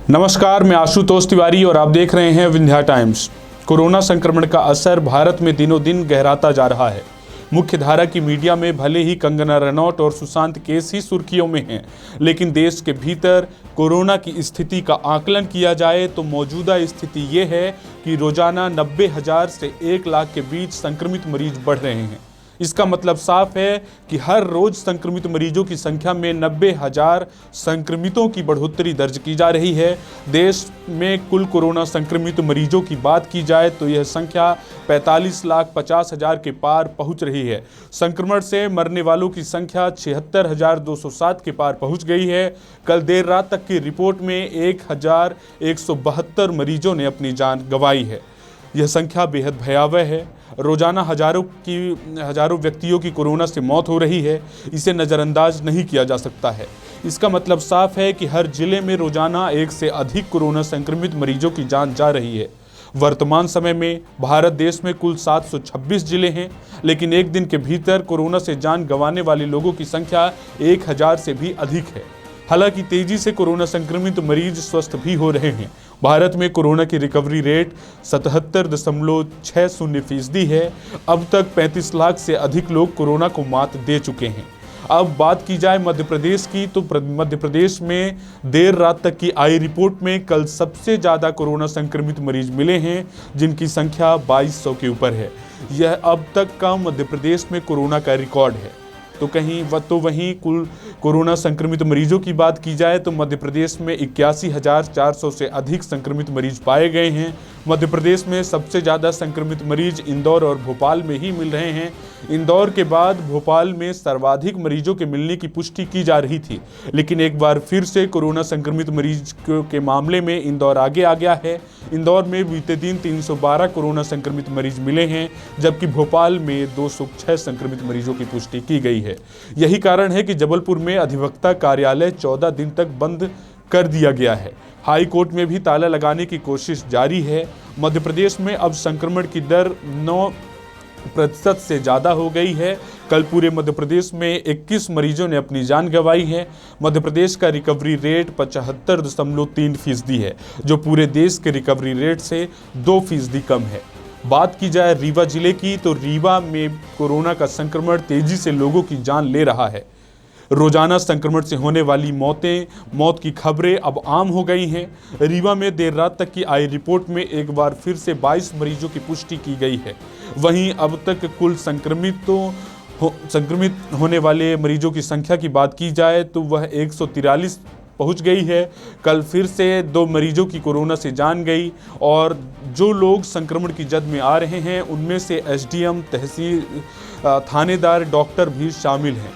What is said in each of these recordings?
नमस्कार, मैं आशुतोष तिवारी और आप देख रहे हैं विंध्या टाइम्स। कोरोना संक्रमण का असर भारत में दिनों दिन गहराता जा रहा है। मुख्य धारा की मीडिया में भले ही कंगना रनौत और सुशांत केस ही सुर्खियों में हैं, लेकिन देश के भीतर कोरोना की स्थिति का आकलन किया जाए तो मौजूदा स्थिति ये है कि रोजाना 90,000 से 1 लाख के बीच संक्रमित मरीज बढ़ रहे हैं। इसका मतलब साफ है कि हर रोज संक्रमित मरीजों की संख्या में 90,000 संक्रमितों की बढ़ोतरी दर्ज की जा रही है। देश में कुल कोरोना संक्रमित मरीजों की बात की जाए तो यह संख्या 45,50,000 के पार पहुंच रही है। संक्रमण से मरने वालों की संख्या 76,207 के पार पहुंच गई है। कल देर रात तक की रिपोर्ट में 1,172 मरीजों ने अपनी जान गंवाई है। यह संख्या बेहद भयावह है। रोजाना हजारों व्यक्तियों की कोरोना से मौत हो रही है। इसे नज़रअंदाज नहीं किया जा सकता है। इसका मतलब साफ है कि हर जिले में रोजाना 1 से अधिक कोरोना संक्रमित मरीजों की जान जा रही है। वर्तमान समय में भारत देश में कुल 726 जिले हैं, लेकिन एक दिन के भीतर कोरोना से जान गंवाने वाले लोगों की संख्या 1,000 से भी अधिक है। हालांकि तेजी से कोरोना संक्रमित मरीज स्वस्थ भी हो रहे हैं। भारत में कोरोना की रिकवरी रेट 77.60% है। अब तक 35 लाख से अधिक लोग कोरोना को मात दे चुके हैं। अब बात की जाए मध्य प्रदेश की, तो मध्य प्रदेश में देर रात तक की आई रिपोर्ट में कल सबसे ज़्यादा कोरोना संक्रमित मरीज मिले हैं, जिनकी संख्या 2200 के ऊपर है। यह अब तक का मध्य प्रदेश में कोरोना का रिकॉर्ड है। तो वहीं कुल कोरोना संक्रमित मरीजों की बात की जाए तो मध्य प्रदेश में 81,400 से अधिक संक्रमित मरीज पाए गए हैं। मध्य प्रदेश में सबसे ज़्यादा संक्रमित मरीज इंदौर और भोपाल में ही मिल रहे हैं। इंदौर के बाद भोपाल में सर्वाधिक मरीजों के मिलने की पुष्टि की जा रही थी, लेकिन एक बार फिर से कोरोना संक्रमित मरीज के मामले में इंदौर आगे आ गया है। इंदौर में बीते दिन 312 कोरोना संक्रमित मरीज मिले हैं, जबकि भोपाल में 206 संक्रमित मरीजों की पुष्टि की गई है। यही कारण है कि जबलपुर में अधिवक्ता कार्यालय 14 दिन तक बंद कर दिया गया है। हाई कोर्ट में भी ताला लगाने की कोशिश जारी है। मध्य प्रदेश में अब संक्रमण की दर 9% से ज़्यादा हो गई है। कल पूरे मध्य प्रदेश में 21 मरीजों ने अपनी जान गंवाई है। मध्य प्रदेश का रिकवरी रेट 75.3% है, जो पूरे देश के रिकवरी रेट से 2% कम है। बात की जाए रीवा जिले की, तो रीवा में कोरोना का संक्रमण तेजी से लोगों की जान ले रहा है। रोजाना संक्रमण से होने वाली मौत की खबरें अब आम हो गई हैं। रीवा में देर रात तक की आई रिपोर्ट में एक बार फिर से 22 मरीजों की पुष्टि की गई है। वहीं अब तक कुल संक्रमित होने वाले मरीजों की संख्या की बात की जाए तो वह 143 पहुंच गई है। कल फिर से 2 मरीजों की कोरोना से जान गई और जो लोग संक्रमण की जद में आ रहे हैं उनमें से एसडीएम, तहसील, थानेदार, डॉक्टर भी शामिल हैं।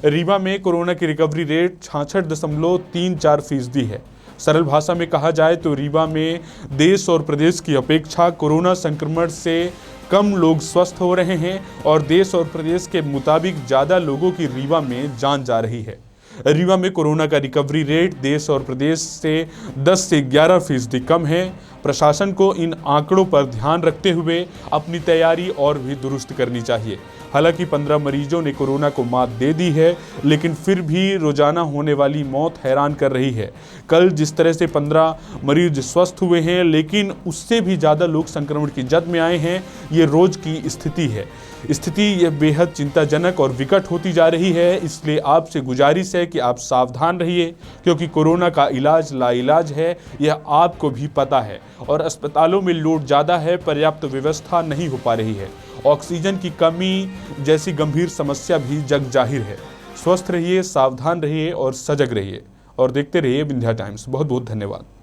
रीवा में कोरोना की रिकवरी रेट 66.34% है। सरल भाषा में कहा जाए तो रीवा में देश और प्रदेश की अपेक्षा कोरोना संक्रमण से कम लोग स्वस्थ हो रहे हैं और देश और प्रदेश के मुताबिक ज़्यादा लोगों की रीवा में जान जा रही है। रीवा में कोरोना का रिकवरी रेट देश और प्रदेश से 10 से 11% कम है। प्रशासन को इन आंकड़ों पर ध्यान रखते हुए अपनी तैयारी और भी दुरुस्त करनी चाहिए। हालांकि 15 मरीजों ने कोरोना को मात दे दी है, लेकिन फिर भी रोजाना होने वाली मौत हैरान कर रही है। कल जिस तरह से 15 मरीज स्वस्थ हुए हैं, लेकिन उससे भी ज़्यादा लोग संक्रमण की जद में आए हैं। ये रोज की स्थिति है। स्थिति यह बेहद चिंताजनक और विकट होती जा रही है। इसलिए आपसे गुजारिश है कि आप सावधान रहिए, क्योंकि कोरोना का इलाज लाइलाज है, यह आपको भी पता है। और अस्पतालों में लोड ज़्यादा है, पर्याप्त व्यवस्था नहीं हो पा रही है। ऑक्सीजन की कमी जैसी गंभीर समस्या भी जग जाहिर है। स्वस्थ रहिए, सावधान रहिए और सजग रहिए और देखते रहिए विंध्या टाइम्स। बहुत बहुत धन्यवाद।